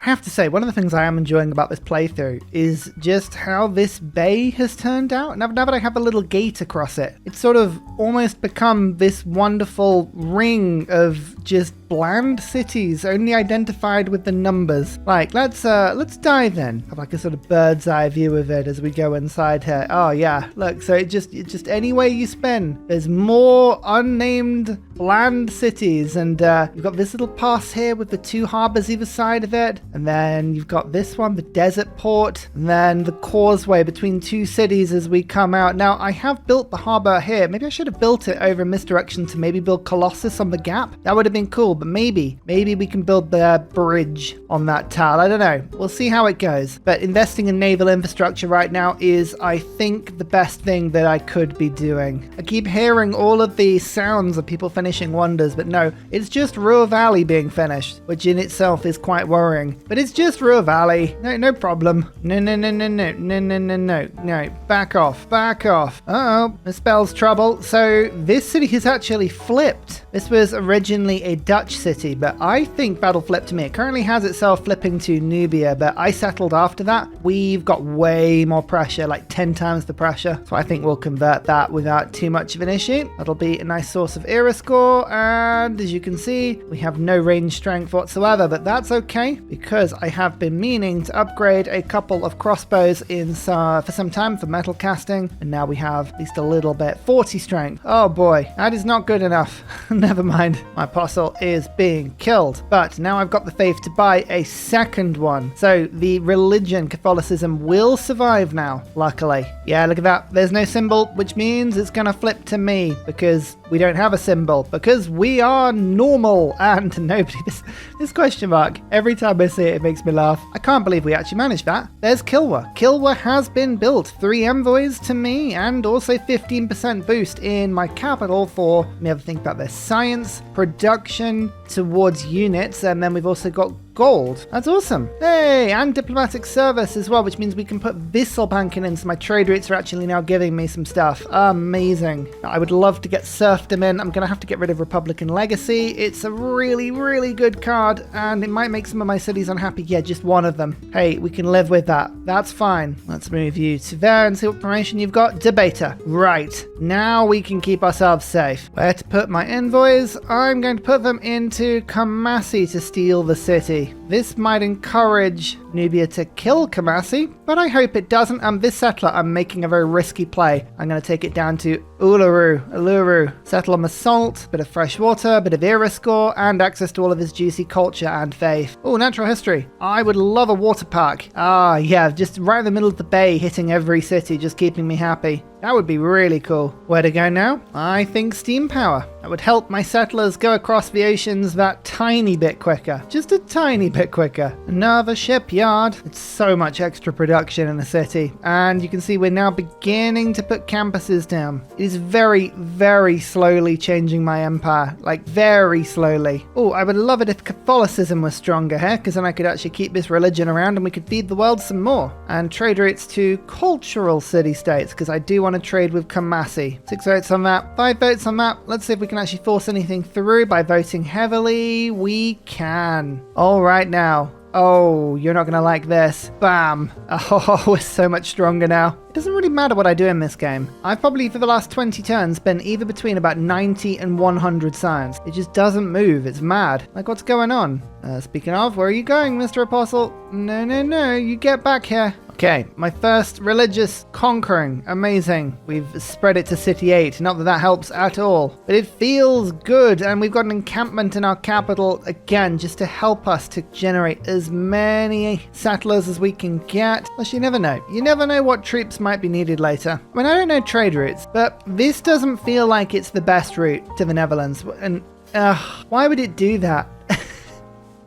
have to say, one of the things I am enjoying about this playthrough is just how this bay has turned out. Now that I have a little gate across it, it's sort of almost become this wonderful ring of just bland cities, only identified with the numbers. Like, let's dive in. Have like a sort of bird's eye view of it as we go inside here. Oh yeah, look, so it just any way you spin, there's more unnamed bland cities, and you've got this little pass here with the 2 harbors either side of it, and then you've got this one, the desert port, and then the causeway between 2 cities as we come out. Now, I have built the harbor here. Maybe I should have built it over in this direction to maybe build Colossus on the gap. That would have been cool, but maybe we can build the bridge on that tile. I don't know. We'll see how it goes. But investing in naval infrastructure right now is, I think, the best thing that I could be doing. I keep hearing all of these sounds of people finishing wonders, but no, it's just Ruhr Valley being finished, which in itself is quite worrying. But it's just Ruhr Valley. No problem. No. Back off. Uh-oh, this spells trouble. So this city has actually flipped. This was originally a Dutch city, but I think battle flipped to me. It currently has itself flipping to Nubia, but I settled after that. We've got way more pressure, like 10 times the pressure. So I think we'll convert that without too much of an issue. That'll be a nice source of era score, and as you can see, we have no range strength whatsoever, but that's okay because I have been meaning to upgrade a couple of crossbows for some time for metal casting, and now we have at least a little bit. 40 strength. Oh boy, that is not good enough. Never mind, my apostle is being killed, but now I've got the faith to buy a second one. So the religion, Catholicism, will survive now, luckily. Yeah, look at that. There's no symbol, which means it's gonna flip to me because we don't have a symbol, because we are normal, and nobody, this question mark, every time I see it, it makes me laugh. I can't believe we actually managed that. There's Kilwa. Kilwa has been built. 3 envoys to me, and also 15% boost in my capital for, let me have a think about this, science, production towards units, and then we've also got gold. That's awesome. Hey, and diplomatic service as well, which means we can put Vissel banking in, so my trade routes are actually now giving me some stuff. Amazing. I would love to get serfdom in. I'm going to have to get rid of Republican Legacy. It's a really, really good card, and it might make some of my cities unhappy. Yeah, just one of them. Hey, we can live with that. That's fine. Let's move you to there and see what promotion you've got. Debater. Right. Now we can keep ourselves safe. Where to put my envoys? I'm going to put them into Kamasi to steal the city. This might encourage Nubia to kill Kamasi, but I hope it doesn't. This settler, I'm making a very risky play. I'm going to take it down to Uluru. Settle on the salt, bit of fresh water, bit of era score, and access to all of his juicy culture and faith. Oh, natural history. I would love a water park. Ah, yeah, just right in the middle of the bay, hitting every city, just keeping me happy. That would be really cool. Where to go now? I think steam power. That would help my settlers go across the oceans that tiny bit quicker. Just a tiny bit quicker. Another shipyard. It's so much extra production in the city. And you can see we're now beginning to put campuses down. It is very, very slowly changing my empire. Like, very slowly. Oh, I would love it if Catholicism was stronger here, because then I could actually keep this religion around and we could feed the world some more. And trade routes to cultural city-states, because I do want to trade with Kamasi. 6 votes on that, 5 votes on that. Let's see if we can actually force anything through by voting heavily. We can. All right now. Oh, you're not going to like this. Bam. Oh, we're so much stronger now. It doesn't really matter what I do in this game. I've probably, for the last 20 turns, been either between about 90 and 100 science. It just doesn't move. It's mad. Like, what's going on? Speaking of, where are you going, Mr. Apostle? No. You get back here. Okay, my first religious conquering. Amazing. We've spread it to City 8. Not that that helps at all. But it feels good. And we've got an encampment in our capital, again, just to help us to generate as many settlers as we can get. Plus, you never know. You never know what troops might be needed later. I mean, I don't know trade routes, but this doesn't feel like it's the best route to the Netherlands. And why would it do that?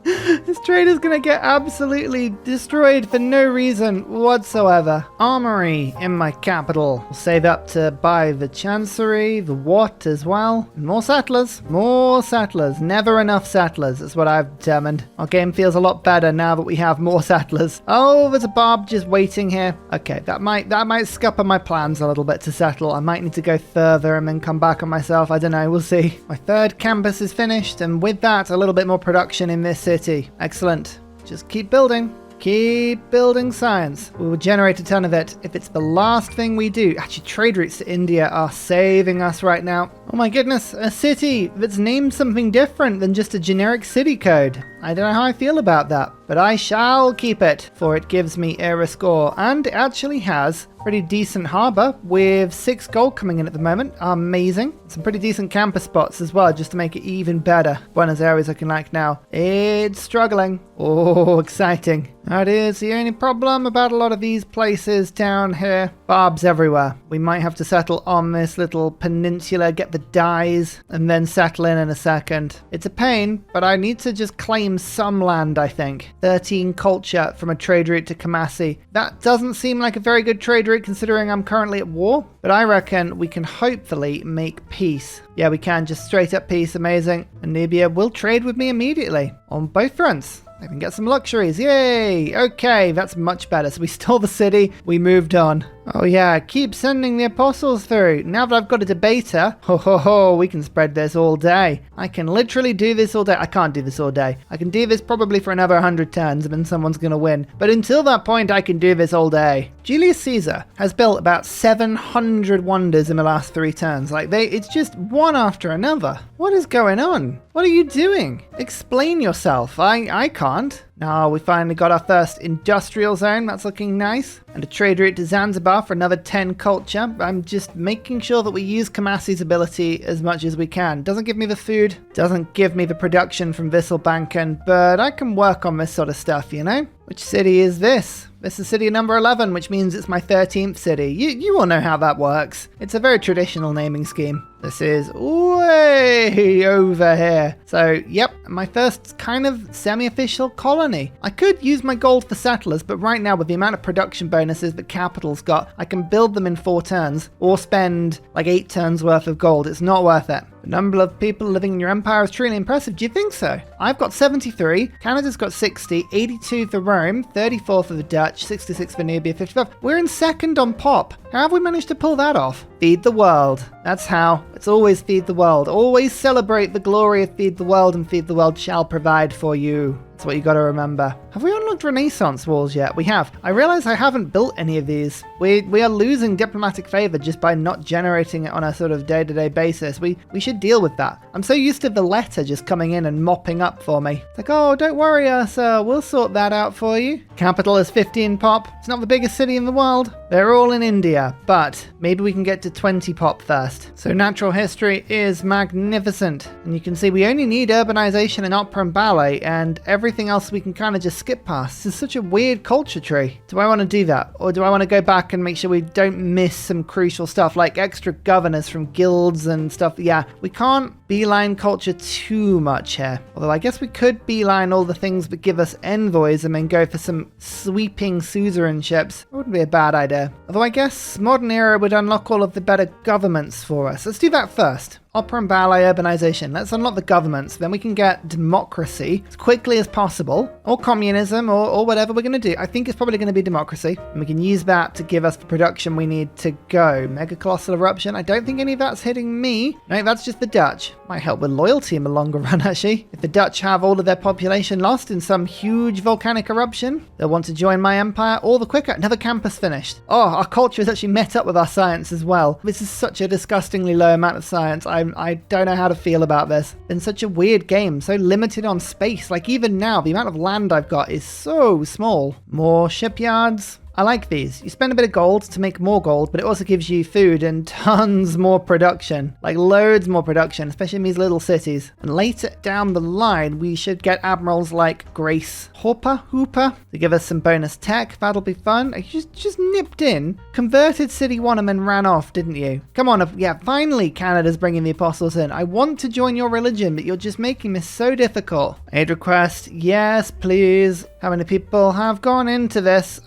This trade is going to get absolutely destroyed for no reason whatsoever. Armory in my capital. We'll save up to buy the Chancery, the Watt as well. And more settlers. More settlers. Never enough settlers. That's what I've determined. Our game feels a lot better now that we have more settlers. Oh, there's a barb just waiting here. Okay, that might scupper my plans a little bit to settle. I might need to go further and then come back on myself. I don't know. We'll see. My third campus is finished. And with that, a little bit more production in this city. Excellent. Just keep building. Keep building science. We will generate a ton of it if it's the last thing we do. Actually, trade routes to India are saving us right now. Oh my goodness, a city that's named something different than just a generic city code. I don't know how I feel about that, but I shall keep it, for it gives me era score, and it actually has pretty decent harbour with 6 gold coming in at the moment. Amazing. Some pretty decent camper spots as well, just to make it even better. Buenos Aires looking like now. It's struggling. Oh, exciting. That is the only problem about a lot of these places down here. Barbs everywhere. We might have to settle on this little peninsula, get the dyes, and then settle in a second. It's a pain, but I need to just claim some land, I think. 13 culture from a trade route to Kamasi. That doesn't seem like a very good trade route considering I'm currently at war, but I reckon we can hopefully make peace. Yeah, we can. Just straight up peace. Amazing. And Nubia will trade with me immediately on both fronts. I can get some luxuries. Yay! Okay, that's much better. So we stole the city. We moved on. Oh yeah, keep sending the apostles through. Now that I've got a debater, we can spread this all day. I can literally do this all day. I can't do this all day. I can do this probably for another 100 turns and then someone's going to win. But until that point, I can do this all day. Julius Caesar has built about 700 wonders in the last 3 turns. It's just one after another. What is going on? What are you doing? Explain yourself. I can't. Now we finally got our first industrial zone. That's looking nice. And a trade route to Zanzibar for another 10 culture. I'm just making sure that we use Kamasi's ability as much as we can. Doesn't give me the food, doesn't give me the production from Visselbanken, but I can work on this sort of stuff, you know? Which city is this? This is city number 11, which means it's my 13th city. You all know how that works. It's a very traditional naming scheme. This is way over here. So, yep, my first kind of semi-official colony. I could use my gold for settlers, but right now with the amount of production bonuses that Capital's got, I can build them in 4 turns or spend like 8 turns worth of gold. It's not worth it. The number of people living in your empire is truly impressive. Do you think so? I've got 73, Canada's got 60, 82 for Rome, 34 for the Dutch, 66 for Nubia, 55. We're in second on pop. How have we managed to pull that off? Feed the world. That's how. It's always feed the world. Always celebrate the glory of feed the world, and feed the world shall provide for you. That's what you got to remember. Have we unlocked Renaissance walls yet? We have. I realize I haven't built any of these. We are losing diplomatic favor just by not generating it on a sort of day-to-day basis. We should deal with that. I'm so used to the letter just coming in and mopping up for me. It's like, oh, don't worry, Ursa. We'll sort that out for you. Capital is 15 pop. It's not the biggest city in the world. They're all in India, but maybe we can get to 20 pop first. So natural history is magnificent. And you can see we only need urbanization and opera and ballet, and everything else we can kind of just skip past. This is such a weird culture tree. Do I want to do that? Or do I want to go back and make sure we don't miss some crucial stuff like extra governors from guilds and stuff? Yeah, we can't beeline culture too much here. Although I guess we could beeline all the things that give us envoys and then go for some sweeping suzerainships. That wouldn't be a bad idea. Although I guess modern era would unlock all of the better governments for us. Let's do that first. Opera and ballet urbanization. Let's unlock the governments. Then we can get democracy as quickly as possible, or communism, or whatever we're going to do. I think it's probably going to be democracy, and we can use that to give us the production we need to go. Mega colossal eruption. I don't think any of that's hitting me. No, that's just the Dutch. Might help with loyalty in the longer run, actually. If the Dutch have all of their population lost in some huge volcanic eruption, they'll want to join my empire all the quicker. Another campus finished. Oh, our culture has actually met up with our science as well. This is such a disgustingly low amount of science. I don't know how to feel about this. It's been such a weird game, so limited on space. Like even now, the amount of land I've got is so small. More shipyards. I like these. You spend a bit of gold to make more gold, but it also gives you food and tons more production. Like loads more production, especially in these little cities. And later down the line, we should get admirals like Grace Hooper to give us some bonus tech. That'll be fun. You just nipped in, converted City 1 and then ran off, didn't you? Come on. Yeah, finally Canada's bringing the apostles in. I want to join your religion, but you're just making this so difficult. Aid request. Yes, please. How many people have gone into this?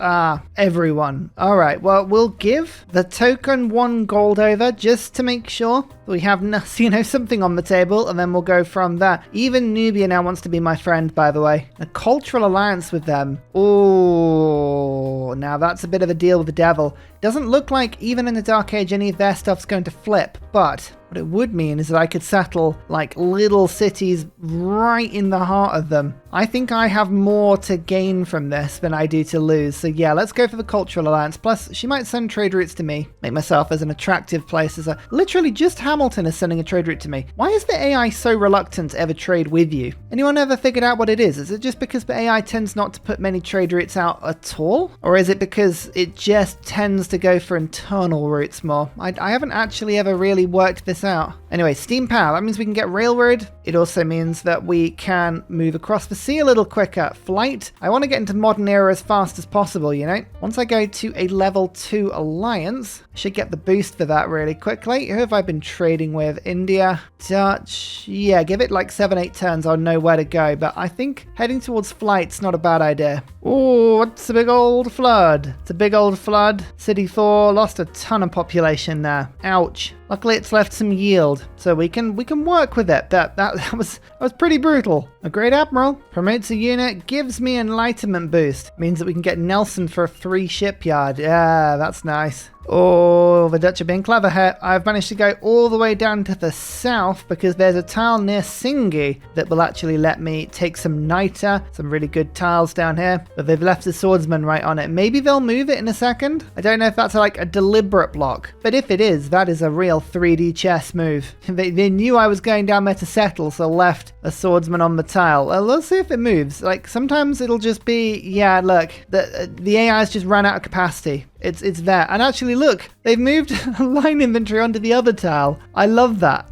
Everyone. All right, well, we'll give the token 1 gold over just to make sure we have something on the table, and then we'll go from there. Even Nubia now wants to be my friend, by the way. A cultural alliance with them. Oh, now that's a bit of a deal with the devil. Doesn't look like even in the Dark Age any of their stuff's going to flip, but what it would mean is that I could settle like little cities right in the heart of them. I think I have more to gain from this than I do to lose. So yeah, let's go for the cultural alliance. Plus, she might send trade routes to me. Make myself as an attractive place as a... Literally, just Hamilton is sending a trade route to me. Why is the AI so reluctant to ever trade with you? Anyone ever figured out what it is? Is it just because the AI tends not to put many trade routes out at all? Or is it because it just tends to go for internal routes more? I haven't actually ever really worked this out. Anyway, steam power. That means we can get railroad. It also means that we can move across the sea a little quicker. Flight. I want to get into modern era as fast as possible, you know? Once I go to a level 2 alliance, I should get the boost for that really quickly. Who have I been trading with? India, Dutch. Yeah, give it like 7-8 turns. I'll know where to go. But I think heading towards flight's not a bad idea. Oh, it's a big old flood. It's a big old flood. City 4 lost a ton of population there. Ouch. Luckily, it's left some yield, so we can work with it. That was pretty brutal. A great admiral promotes a unit, gives me enlightenment boost. Means that we can get Nelson for a 3 shipyard. Yeah, that's nice. Oh, the Dutch are being clever here. I've managed to go all the way down to the south because there's a tile near Singi that will actually let me take some niter, some really good tiles down here. But they've left the swordsman right on it. Maybe they'll move it in a second. I don't know if that's like a deliberate block. But if it is, that is a real 3D chess move. They knew I was going down there to settle, so left a swordsman on the tile. Let's see if it moves. Like, sometimes it'll just be, yeah, look, the AI's just ran out of capacity. It's there. And actually, look, they've moved line inventory onto the other tile. I love that.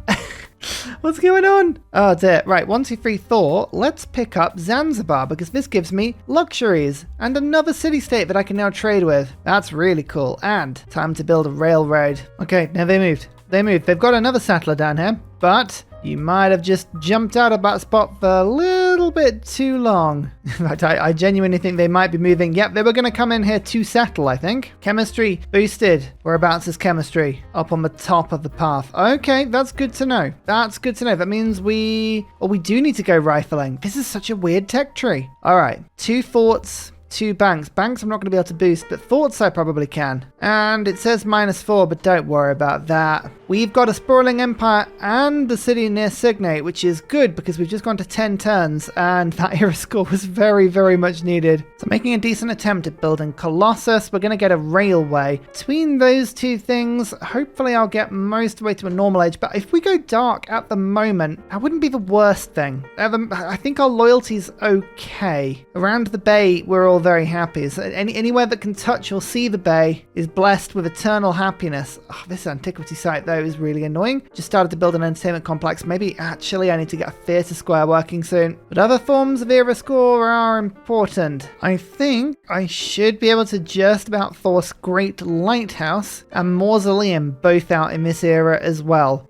What's going on? Oh dear. Right, 1, 2, 3, Thor. Let's pick up Zanzibar because this gives me luxuries and another city-state that I can now trade with. That's really cool. And time to build a railroad. Okay, now they moved. They've got another settler down here, but you might have just jumped out of that spot for a little bit too long. In fact, I genuinely think they might be moving. Yep, they were going to come in here to settle, I think. Chemistry boosted. Whereabouts is chemistry? Up on the top of the path. Okay, that's good to know. That means we do need to go rifling. This is such a weird tech tree. All right, 2 forts. 2 banks. Banks I'm not going to be able to boost, but forts I probably can. And it says -4, but don't worry about that. We've got a sprawling empire and the city near Signate, which is good because we've just gone to 10 turns and that era score was very, very much needed. So making a decent attempt at building Colossus. We're going to get a railway. Between those 2 things, hopefully I'll get most of the way to a normal age. But if we go dark at the moment, that wouldn't be the worst thing. I think our loyalty's okay. Around the bay, we're all very happy. So anywhere that can touch or see the bay is blessed with eternal happiness. Oh, this antiquity site though is really annoying. Just started to build an entertainment complex. Maybe actually I need to get a theatre square working soon. But other forms of era score are important. I think I should be able to just about force Great Lighthouse and Mausoleum both out in this era as well.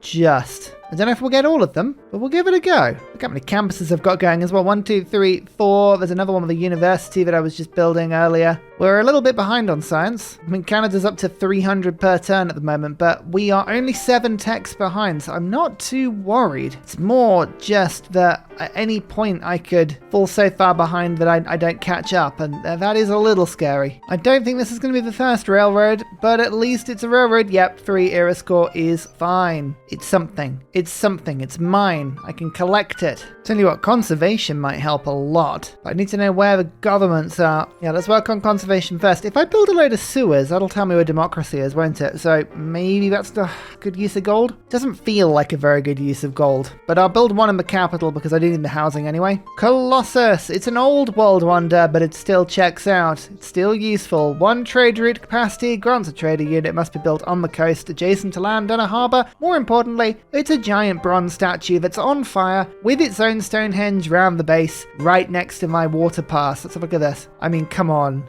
I don't know if we'll get all of them, but we'll give it a go. Look how many campuses I've got going as well. 1, 2, 3, 4. There's another one with a university that I was just building earlier. We're a little bit behind on science. I mean, Canada's up to 300 per turn at the moment, but we are only 7 techs behind, so I'm not too worried. It's more just that at any point I could fall so far behind that I don't catch up, and that is a little scary. I don't think this is going to be the first railroad, but at least it's a railroad. Yep, 3 era score is fine. It's something. It's mine. I can collect it. Tell you what, conservation might help a lot. But I need to know where the governments are. Yeah, let's work on conservation first. If I build a load of sewers, that'll tell me where democracy is, won't it? So maybe that's the good use of gold? Doesn't feel like a very good use of gold. But I'll build one in the capital because I do need the housing anyway. Colossus. It's an old world wonder, but it still checks out. It's still useful. 1 trade route capacity grants a trader unit must be built on the coast, adjacent to land and a harbour. More importantly, it's a giant bronze statue that's on fire with its own Stonehenge round the base right next to my water pass. Let's have a look at this. I mean, come on.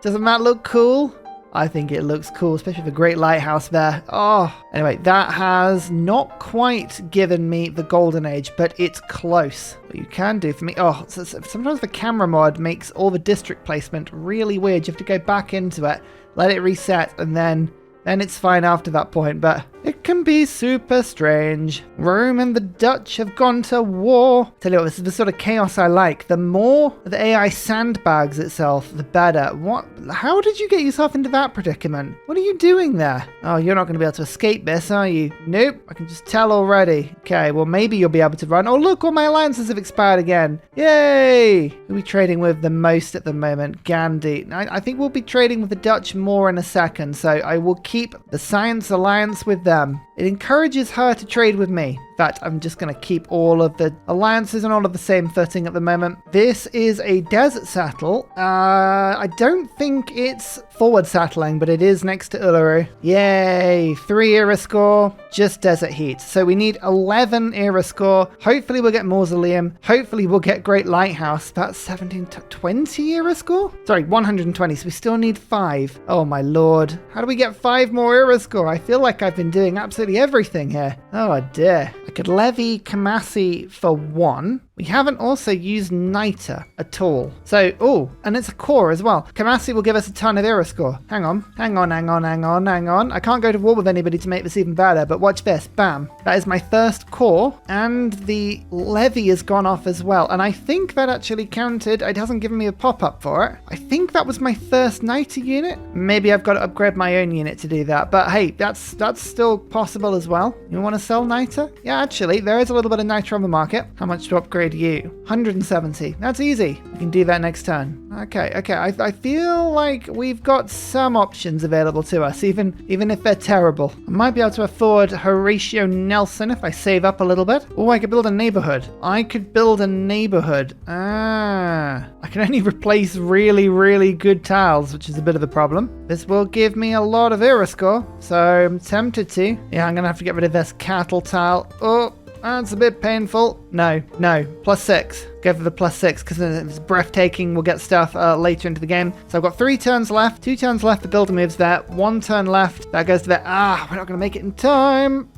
Doesn't that look cool? I think it looks cool, especially the great lighthouse there. Oh, anyway, that has not quite given me the golden age, but it's close. What you can do for me, sometimes the camera mod makes all the district placement really weird. You have to go back into it, let it reset, and then then it's fine after that point, but it can be super strange. Rome and the Dutch have gone to war. Tell you what, this is the sort of chaos I like. The more the AI sandbags itself, the better. What? How did you get yourself into that predicament? What are you doing there? Oh, you're not going to be able to escape this, are you? Nope, I can just tell already. Okay, well, maybe you'll be able to run. Oh, look, all my alliances have expired again. Yay! Who are we trading with the most at the moment? Gandhi. I think we'll be trading with the Dutch more in a second, so I will keep the Science Alliance with them. It encourages her to trade with me. In fact, I'm just going to keep all of the alliances on all of the same footing at the moment. This is a desert settle. I don't think it's forward settling, but it is next to Uluru. Yay! 3 era score, just desert heat. So we need 11 era score. Hopefully we'll get Mausoleum. Hopefully we'll get Great Lighthouse. That's 17 to 20 era score? Sorry, 120. So we still need 5. Oh my lord. How do we get 5 more era score? I feel like I've been doing absolutely everything here. Oh dear. I could levy Kamasi for 1. We haven't also used Niter at all. So, oh, and it's a core as well. Kamasi will give us a ton of era score. Hang on. I can't go to war with anybody to make this even better, but watch this. Bam. That is my first core, and the levy has gone off as well. And I think that actually counted. It hasn't given me a pop-up for it. I think that was my first Niter unit. Maybe I've got to upgrade my own unit to do that. But hey, that's still possible as well. You want to sell Niter? Yeah, actually, there is a little bit of Niter on the market. How much to upgrade you? 170. That's easy. We can do that next turn. Okay. I feel like we've got some options available to us, even if they're terrible. I might be able to afford Horatio Nelson if I save up a little bit. Oh, I could build a neighborhood. I can only replace really, really good tiles, which is a bit of a problem. This will give me a lot of era score, so I'm tempted to. Yeah, I'm gonna have to get rid of this cattle tile. Oh, that's a bit painful. No, +6. Go for the +6 because it's breathtaking. We'll get stuff later into the game. So I've got 3 turns left, 2 turns left. The builder moves there, 1 turn left. That goes to there. We're not going to make it in time.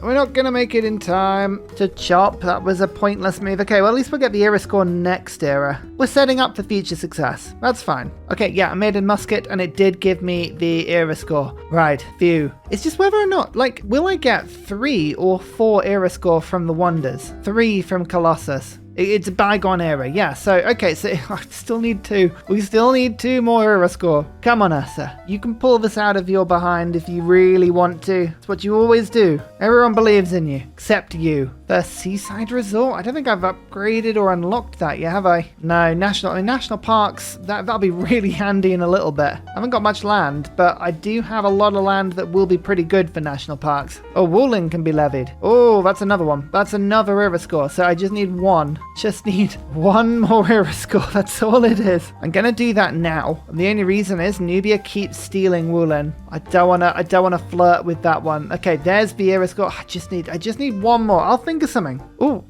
To chop. That was a pointless move. Okay, well, at least we'll get the era score next era. We're setting up for future success. That's fine. Okay, yeah, I made a musket and it did give me the era score. Right, phew. It's just whether or not, like, will I get 3 or 4 era score from the Wonders? 3 from Colossus. It's a bygone era, yeah. So, okay, so I still need 2. We still need 2 more era score. Come on, Ursa. You can pull this out of your behind if you really want to. It's what you always do. Everyone believes in you, except you. The Seaside Resort? I don't think I've upgraded or unlocked that yet, have I? No, national parks, that'll be really handy in a little bit. I haven't got much land, but I do have a lot of land that will be pretty good for national parks. Oh, Wooling can be levied. Oh, that's another one. That's another era score, so I just need 1. Just need 1 more era score. That's all it is. I'm gonna do that now. And the only reason is Nubia keeps stealing Woolen. I don't wanna flirt with that one. Okay, there's the era score. I just need 1 more. I'll think of something. Oh,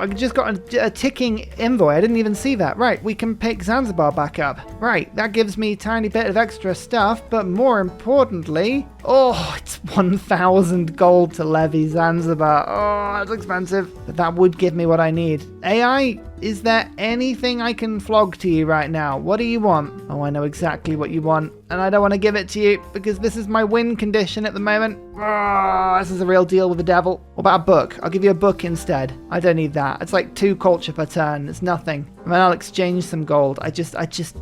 I just got a ticking envoy. I didn't even see that. Right, we can pick Zanzibar back up. Right, that gives me a tiny bit of extra stuff, but more importantly, oh, it's 1,000 gold to levy Zanzibar. Oh, that's expensive. But that would give me what I need. AI, is there anything I can flog to you right now? What do you want? Oh, I know exactly what you want, and I don't want to give it to you because this is my win condition at the moment. Oh, this is a real deal with the devil. What about a book? I'll give you a book instead. I don't need that. It's like 2 culture per turn. It's nothing. And then I'll exchange some gold. I just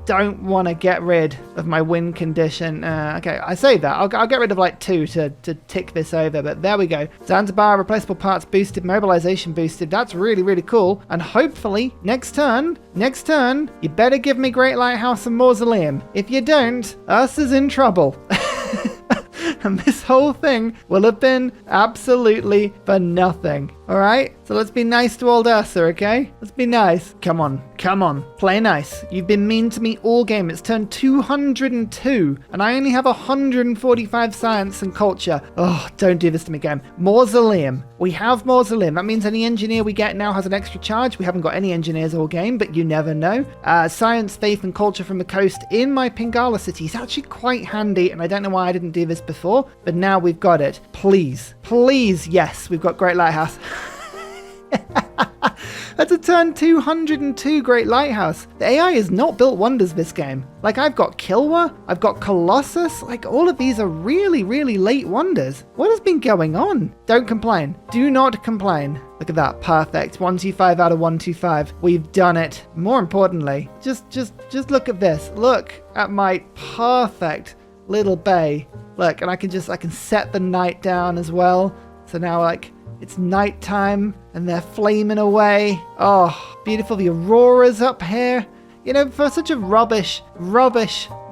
don't want to get rid of my win condition. Okay, I say that. I'll get rid of like 2 to tick this over, but there we go. Zanzibar, replaceable parts boosted, mobilization boosted. That's really, really cool. And hopefully, next turn, you better give me Great Lighthouse and Mausoleum. If you don't, Ursa's in trouble. And this whole thing will have been absolutely for nothing. All right? So let's be nice to old Ursa, okay? Let's be nice. Come on. Play nice. You've been mean to me all game. It's turned 202, and I only have 145 science and culture. Oh, don't do this to me, game. Mausoleum. We have Mausoleum. That means any engineer we get now has an extra charge. We haven't got any engineers all game, but you never know. Science, faith, and culture from the coast in my Pingala city is actually quite handy, and I don't know why I didn't do this before, but now we've got it. Please, yes, we've got Great Lighthouse. That's a turn 202 Great Lighthouse. The AI has not built wonders this game. Like, I've got Kilwa, I've got Colossus, like all of these are really, really late wonders. What has been going on? Don't complain. Do not complain. Look at that, perfect. 125 out of 125. We've done it. More importantly, just look at this. Look at my perfect little bay. Look, and I can set the night down as well. So now, like, it's nighttime and they're flaming away. Oh, beautiful. The auroras up here. You know, for such a rubbish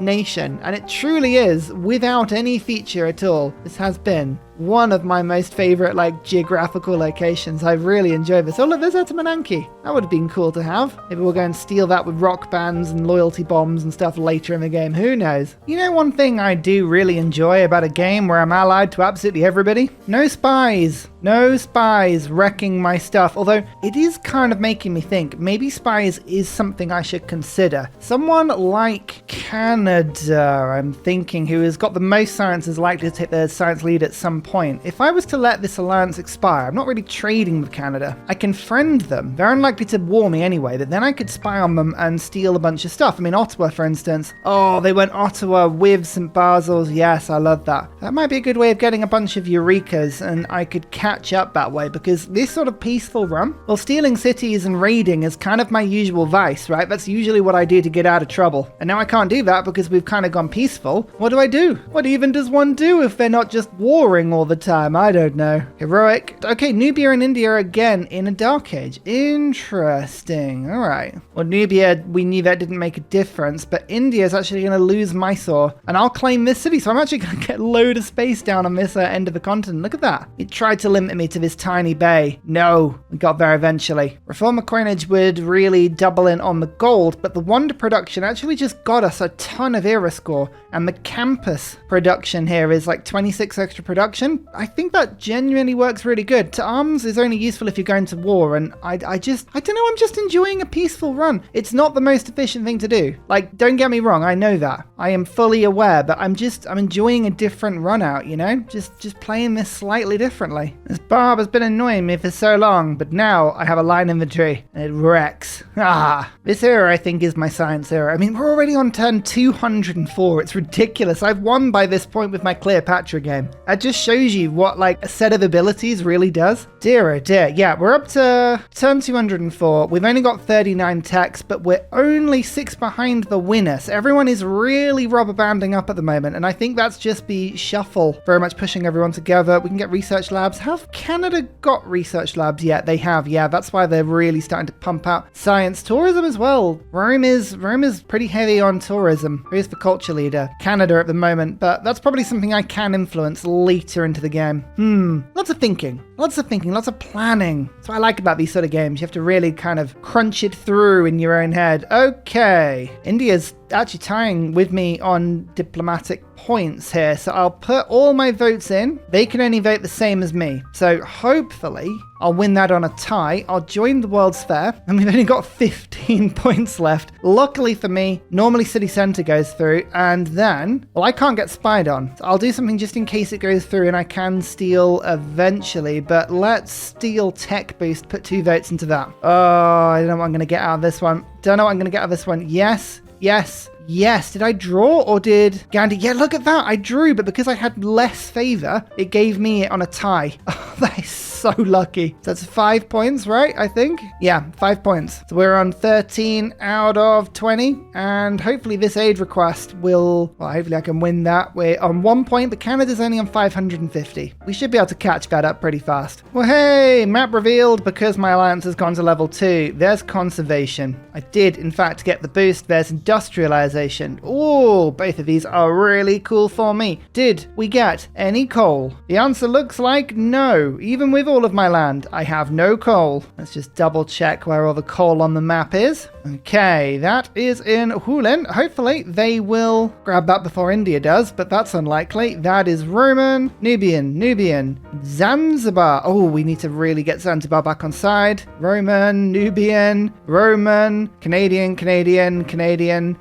nation, and it truly is, without any feature at all, this has been one of my most favorite, like, geographical locations. I really enjoy this. Oh, look, there's Etamananki. That would have been cool to have. Maybe we'll go and steal that with rock bands and loyalty bombs and stuff later in the game. Who knows? You know, one thing I do really enjoy about a game where I'm allied to absolutely everybody? No spies. No spies wrecking my stuff. Although, it is kind of making me think, maybe spies is something I should consider. Someone like Canada, I'm thinking, who has got the most science, is likely to take the science lead at some point. If I was to let this alliance expire, I'm not really trading with Canada. I can friend them. They're unlikely to war me anyway, but then I could spy on them and steal a bunch of stuff. I mean, Ottawa, for instance. Oh, they went Ottawa with St. Basil's. Yes, I love that. That might be a good way of getting a bunch of Eurekas, and I could catch up that way, because this sort of peaceful run, well, stealing cities and raiding is kind of my usual vice, right? That's usually what I do to get out of trouble. And now I can't do that because we've kind of gone peaceful. What do I do? What even does one do if they're not just warring all the time? I don't know. Heroic. Okay, Nubia and India again in a Dark Age. Interesting. All right. Well, Nubia, we knew that didn't make a difference, but India is actually going to lose Mysore, and I'll claim this city, so I'm actually going to get a load of space down on this end of the continent. Look at that. It tried to limit me to this tiny bay. No, we got there eventually. Reformer coinage would really double in on the gold, but the wonder production actually just got us a ton of era score, and the campus production here is like 26 extra production. I think that genuinely works really good. To arms is only useful if you're going to war, and I don't know, I'm just enjoying a peaceful run. It's not the most efficient thing to do. Like, don't get me wrong, I know that. I am fully aware, but I'm enjoying a different run out, you know? Just playing this slightly differently. This barb has been annoying me for so long, but now I have a line inventory, and it wrecks. This era, I think, is my science era. I mean, we're already on turn 204. It's ridiculous. I've won by this point with my Cleopatra game. It just shows you what, like, a set of abilities really does. Dear oh dear. Yeah, we're up to turn 204. We've only got 39 techs, but we're only 6 behind the winner. So everyone is really rubber banding up at the moment, and I think that's just the shuffle very much pushing everyone together. We can get research labs. Have Canada got research labs yet? They have. Yeah, that's why they're really starting to pump out science. Tourism as well. Rome is pretty heavy on tourism. Who's the culture leader? Canada at the moment, but that's probably something I can influence later into the game. Lots of thinking, lots of planning. That's what I like about these sort of games. You have to really kind of crunch it through in your own head. Okay, India's actually tying with me on diplomatic points here, so I'll put all my votes in. They can only vote the same as me, so hopefully I'll win that on a tie. I'll join the World's Fair, and we've only got 15 points left. Luckily for me, normally city centre goes through, and then, well, I can't get spied on. So I'll do something just in case it goes through, and I can steal eventually, but let's steal tech boost, put 2 votes into that. Oh, I don't know what I'm going to get out of this one. Don't know what I'm going to get out of this one. Yes. Did I draw or did Gandhi? Yeah, look at that. I drew, but because I had less favor, it gave me it on a tie. Oh, that is so lucky. So that's 5 points, right? I think. Yeah, 5 points. So we're on 13 out of 20. And hopefully this aid request will, well, hopefully I can win that. We're on 1 point, but Canada's only on 550. We should be able to catch that up pretty fast. Well, hey, map revealed because my alliance has gone to level 2. There's conservation. I did, in fact, get the boost. There's industrialization. Oh, both of these are really cool for me. Did we get any coal? The answer looks like no. Even with all of my land, I have no coal. Let's just double check where all the coal on the map is. Okay, that is in Hulin. Hopefully they will grab that before India does, but that's unlikely. That is Roman, Nubian, Zanzibar. Oh, we need to really get Zanzibar back on side. Roman, Nubian, Roman, Canadian.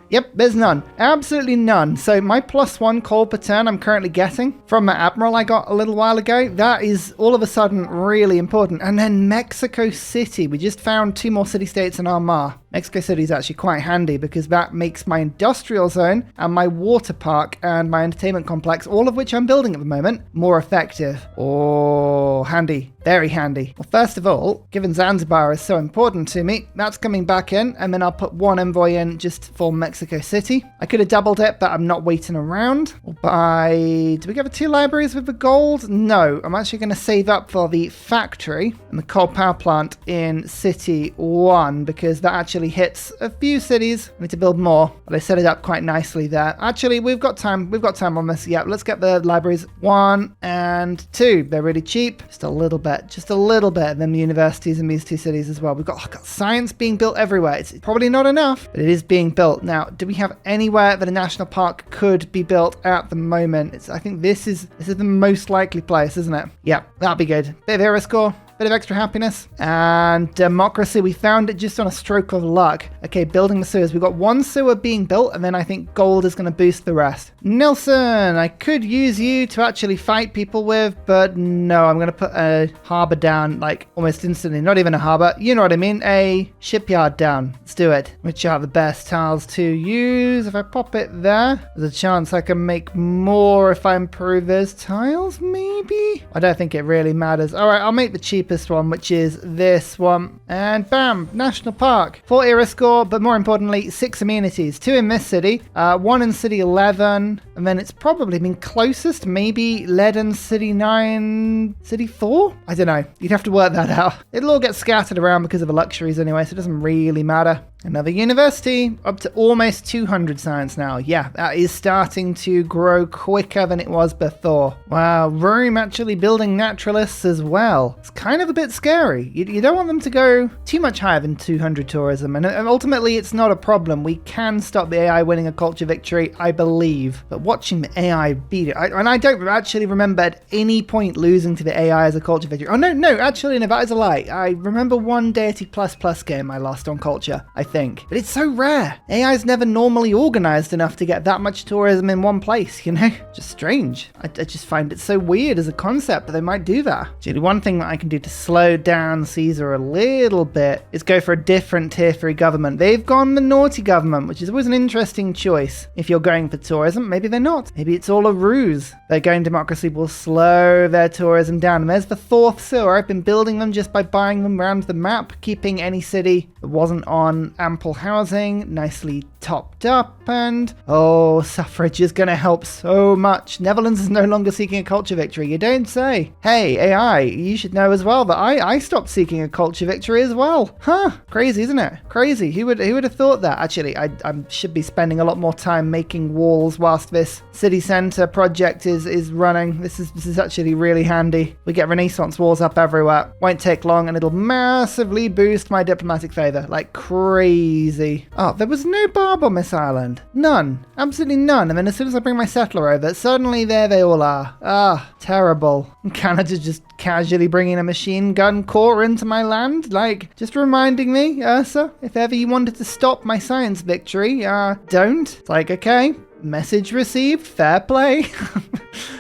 Yep, There's none. Absolutely none. So my +1 coal per turn I'm currently getting from my admiral I got a little while ago, that is all of a sudden really important. And then Mexico City. We just found 2 more city-states in our MAR. Mexico City is actually quite handy because that makes my industrial zone and my water park and my entertainment complex, all of which I'm building at the moment, more effective. Oh, handy. Very handy. Well, first of all, given Zanzibar is so important to me, that's coming back in, and then I'll put 1 envoy in just for Mexico City. I could have doubled it, but I'm not waiting around. We'll buy... Do we get the 2 libraries with the gold? No. I'm actually going to save up for the factory and the coal power plant in City 1 because that actually hits a few cities. I need to build more, but I set it up quite nicely there. Actually, we've got time. We've got time on this. Yeah, let's get the libraries 1 and 2. They're really cheap. Just a little bit. And then the universities in these 2 cities as well. We've got science being built everywhere. It's probably not enough, but it is being built. Now, do we have anywhere that a national park could be built at the moment? I think this is the most likely place, isn't it? Yeah, that'll be good. Bit of era score. Bit of extra happiness. And democracy, we found it just on a stroke of luck. Okay, building the sewers. We've got 1 sewer being built, and then I think gold is going to boost the rest. Nelson, I could use you to actually fight people with, but no, I'm going to put a harbour down, like, almost instantly. Not even a harbour. You know what I mean? A shipyard down. Let's do it. Which are the best tiles to use? If I pop it there, there's a chance I can make more if I improve those tiles, maybe? I don't think it really matters. All right, I'll make the cheapest one, which is this one, and bam, national park. 4 era score, but more importantly 6 amenities, 2 in this city, 1 in city 11, and then it's probably been closest maybe Leaden city 9, city 4. I don't know, you'd have to work that out. It'll all get scattered around because of the luxuries anyway, so it doesn't really matter. Another university, up to almost 200 science now. Yeah, that is starting to grow quicker than it was before. Wow, Rome actually building naturalists as well. It's kind of a bit scary. You don't want them to go too much higher than 200 tourism, and ultimately it's not a problem. We can stop the AI winning a culture victory, I believe. But watching the AI beat it, and I don't actually remember at any point losing to the AI as a culture victory. Oh no, actually no, that is a lie. I remember one Deity ++ game I lost on culture, I think. But it's so rare. AI is never normally organized enough to get that much tourism in one place, you know? Just strange. I just find it so weird as a concept that they might do that. Actually, one thing that I can do to slow down Caesar a little bit is go for a different tier 3 government. They've gone the naughty government, which is always an interesting choice. If you're going for tourism, maybe they're not. Maybe it's all a ruse. Their going democracy will slow their tourism down. And there's the 4th sewer. I've been building them just by buying them around the map, keeping any city that wasn't on ample housing nicely topped up, and oh, suffrage is going to help so much. Netherlands is no longer seeking a culture victory. You don't say. Hey, AI, you should know as well that I stopped seeking a culture victory as well. Huh? Crazy, isn't it? Crazy. Who would have thought that? Actually, I should be spending a lot more time making walls whilst this city centre project is running. This is actually really handy. We get Renaissance walls up everywhere. Won't take long, and it'll massively boost my diplomatic favour. Like crazy. Oh, there was no barb on this island. None. Absolutely none. And then as soon as I bring my settler over, suddenly there they all are. Ah, terrible. Canada just casually bringing a machine gun corps into my land. Like, just reminding me, Ursa, if ever you wanted to stop my science victory, don't. It's like, okay, message received, fair play.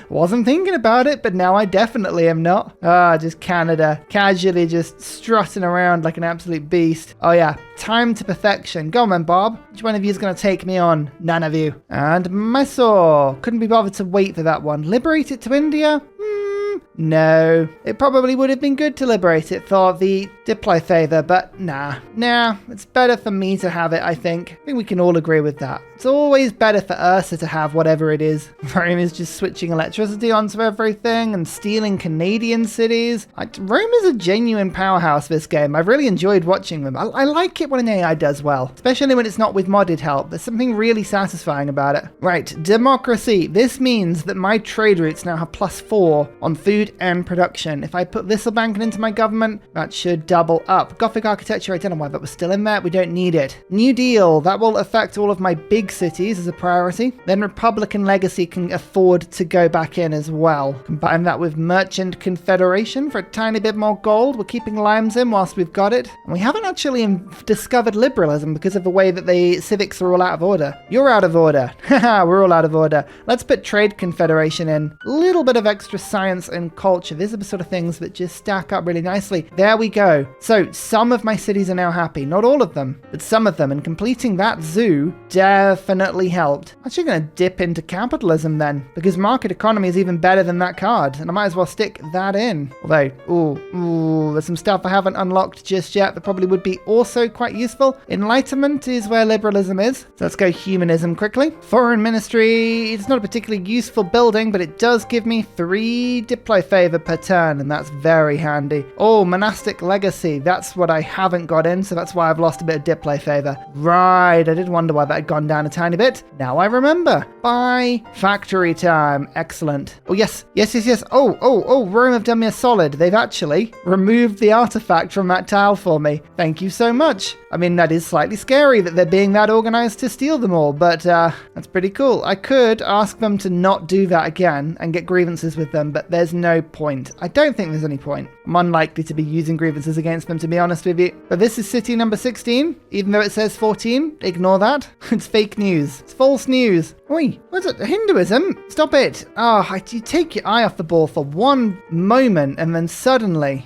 Wasn't thinking about it, but now I definitely am not. Just Canada, casually just strutting around like an absolute beast. Oh yeah, time to perfection. Go on then, Bob. Which one of you is going to take me on? None of you. And Mysore. Couldn't be bothered to wait for that one. Liberate it to India? No, it probably would have been good to liberate it for the Diplo favor, but nah, it's better for me to have it, I think. I think we can all agree with that. It's always better for Ursa to have whatever it is. Rome is just switching electricity onto everything and stealing Canadian cities. Rome is a genuine powerhouse this game. I've really enjoyed watching them. I like it when an AI does well, especially when it's not with modded help. There's something really satisfying about it. Right, democracy. This means that my trade routes now have +4 on food food and production. If I put thistle banking into my government, that should double up. Gothic architecture, I don't know why that was still in there. We don't need it. New Deal, that will affect all of my big cities as a priority. Then Republican Legacy can afford to go back in as well. Combine that with Merchant Confederation for a tiny bit more gold. We're keeping limes in whilst we've got it. And we haven't actually discovered liberalism because of the way that the civics are all out of order. You're out of order. Haha, we're all out of order. Let's put Trade Confederation in. A little bit of extra science and culture. These are the sort of things that just stack up really nicely. There we go. So some of my cities are now happy. Not all of them, but some of them. And completing that zoo definitely helped. I'm actually going to dip into capitalism then, because market economy is even better than that card. And I might as well stick that in. Although, there's some stuff I haven't unlocked just yet that probably would be also quite useful. Enlightenment is where liberalism is. So let's go humanism quickly. Foreign Ministry, it's not a particularly useful building, but it does give me 3 diplo favor per turn, and that's very handy. Oh, monastic legacy, that's what I haven't got in, so that's why I've lost a bit of diplo favor. Right, I did wonder why that had gone down a tiny bit. Now I remember. Buy factory time. Excellent. Oh, yes. Oh, Rome have done me a solid. They've actually removed the artifact from that tile for me. Thank you so much. I mean, that is slightly scary that they're being that organized to steal them all, but that's pretty cool. I could ask them to not do that again and get grievances with them, but there's no point. I don't think there's any point. I'm unlikely to be using grievances against them, to be honest with you. But this is city number 16, even though it says 14. Ignore that. It's fake news. It's false news. Oi, what's it? Hinduism? Stop it. You take your eye off the ball for one moment and then suddenly,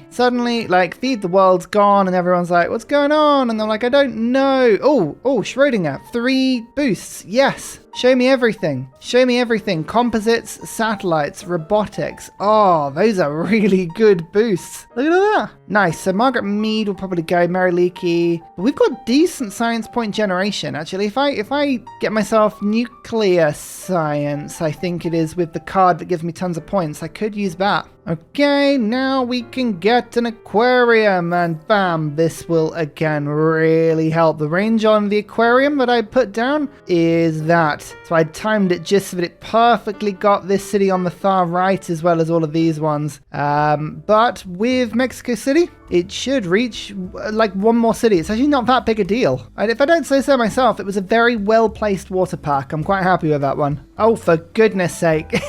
like, feed the world's gone and everyone's like, what's going on? And they're like, I don't know. Oh, Schrodinger, 3 boosts. Yes. Show me everything. Show me everything. Composites, satellites, robotics. Oh, those are really good boosts. Look at that. Nice. So Margaret Mead will probably go. Mary Leakey. We've got decent science point generation, actually. If I get myself nuclear science, I think it is, with the card that gives me tons of points, I could use that. Okay, now we can get an aquarium, and bam, this will again really help. The range on the aquarium that I put down is that. So I timed it just so that it perfectly got this city on the far right as well as all of these ones. But with Mexico City, it should reach like one more city. It's actually not that big a deal. And if I don't say so myself, it was a very well-placed water park. I'm quite happy with that one. Oh, for goodness sake.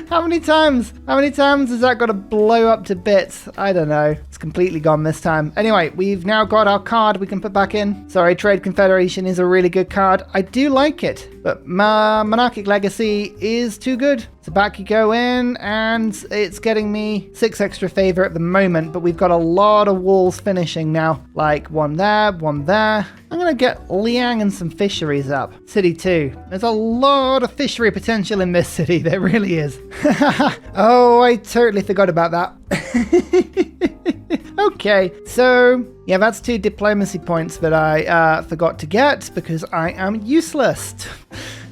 How many times has that got to blow up to bits? I don't know. It's completely gone this time. Anyway, we've now got our card we can put back in. Sorry, Trade Confederation is a really good card. I do like it, but Monarchic Legacy is too good. So back you go in, and it's getting me 6 extra favor at the moment, but we've got a lot of walls finishing now. Like one there, one there. I'm going to get Liang and some fisheries up. City 2. There's a lot of fishery potential in this city. There really is. Oh, I totally forgot about that. Okay, so yeah, that's 2 diplomacy points that I forgot to get because I am useless.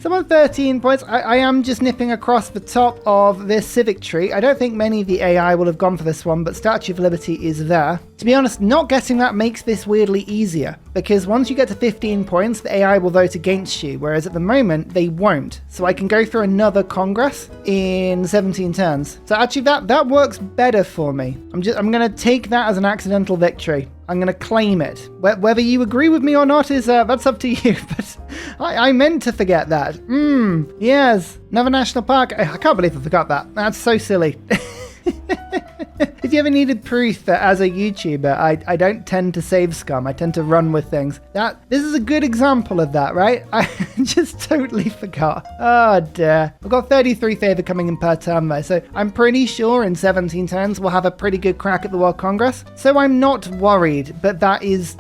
So I'm on 13 points. I am just nipping across the top of this civic tree. I don't think many of the AI will have gone for this one, but Statue of Liberty is there. To be honest, not getting that makes this weirdly easier, because once you get to 15 points, the AI will vote against you, whereas at the moment, they won't. So I can go through another Congress in 17 turns. So actually, that works better for me. I'm going to take that as an accidental victory. I'm going to claim it. Whether you agree with me or not is that's up to you, but I meant to forget that. Yes, another national park. I can't believe I forgot that. That's so silly. If you ever needed proof that as a YouTuber, I don't tend to save scum, I tend to run with things. This is a good example of that, right? I just totally forgot. Oh dear. I've got 33 favor coming in per turn though, so I'm pretty sure in 17 turns we'll have a pretty good crack at the World Congress. So I'm not worried, but that is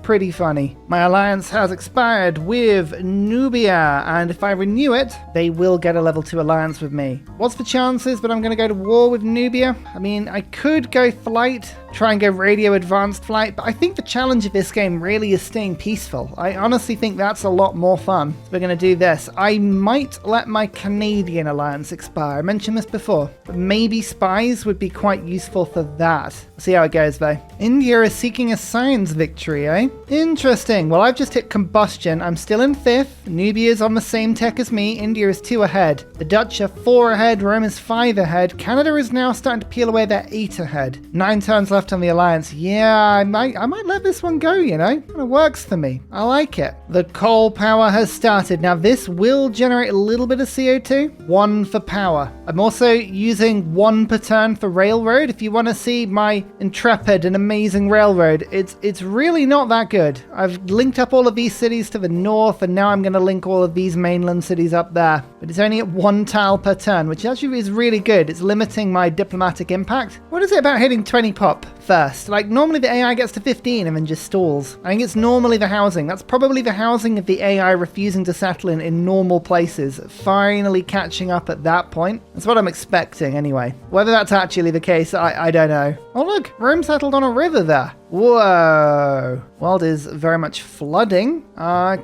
pretty funny. My alliance has expired with Nubia, and if I renew it, they will get a level 2 alliance with me. What's the chances that I'm going to go to war with Nubia? I mean, I could go flight, try and go radio advanced flight, but I think the challenge of this game really is staying peaceful. I honestly think that's a lot more fun. So we're going to do this. I might let my Canadian alliance expire. I mentioned this before, but maybe spies would be quite useful for that. See how it goes though. India is seeking a science victory, eh? Interesting. Well, I've just hit combustion. I'm still in 5th. Nubia's on the same tech as me. India is 2 ahead. The Dutch are 4 ahead. Rome is 5 ahead. Canada is now starting to peel away. They're 8 ahead. 9 turns left on the alliance. Yeah, I might let this one go, you know? Kind of works for me. I like it. The coal power has started. Now this will generate a little bit of CO2. 1 for power. I'm also using 1 per turn for railroad. If you want to see my intrepid and amazing railroad, it's really not that good. I've linked up all of these cities to the north, and now I'm going to link all of these mainland cities up there. But it's only at 1 tile per turn, which actually is really good. It's limiting my diplomatic impact. What is it about hitting 20 pop first? Like, normally the AI gets to 15 and then just stalls. I think it's normally the housing. That's probably the housing of the AI refusing to settle in normal places, finally catching up at that point. That's what I'm expecting anyway. Whether that's actually the case, I don't know. Oh look, Rome settled on a river there. Whoa. World is very much flooding.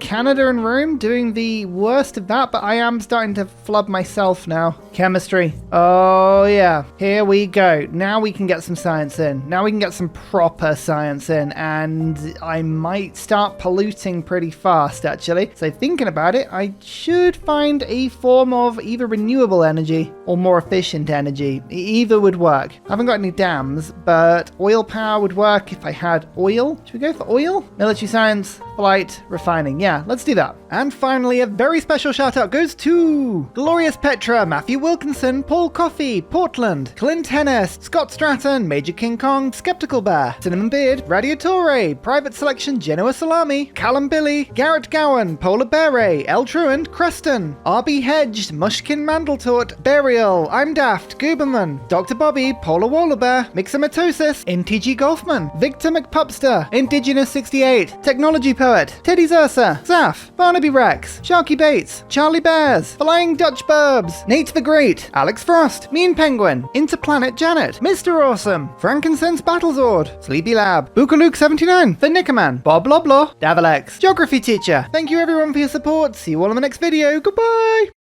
Canada and Rome doing the worst of that, but I am starting to flood myself now. Chemistry. Oh yeah, here we go. Now we can get some science in. Now we can get some proper science in, and I might start polluting pretty fast actually. So thinking about it, I should find a form of either renewable energy or more efficient energy. Either would work. I haven't got any dams, but oil power would work if I had oil. Should we go for oil? Military science, flight, refining. Yeah, let's do that. And finally, a very special shout out goes to Glorious Petra, Matthew Wilkinson, Paul Coffey, Portland, Clint Hennis, Scott Stratton, Major King Kong, Skeptical Bear, Cinnamon Beard, Radiatore, Private Selection, Genoa Salami, Callum Billy, Garrett Gowan, Polar Beret, El Truant, Creston, RB Hedged, Mushkin Mandletort, Burial, I'm Daft, Gooberman, Dr. Bobby, Polar Waller Bear, Mixomatosis, NTG Golfman, Victor McPupster, Indigenous 68, Technology Poet, Teddy's Ursa, Zaf, Barnaby Rex, Sharky Bates, Charlie Bears, Flying Dutch Burbs, Nate the Great, Alex Frost, Mean Penguin, Interplanet Janet, Mr. Awesome, Frankincense Battlezord, Sleepy Lab, Bookaluke 79, The Nickerman, Bob Loblaw, Davalex, Geography Teacher. Thank you everyone for your support. See you all in the next video. Goodbye!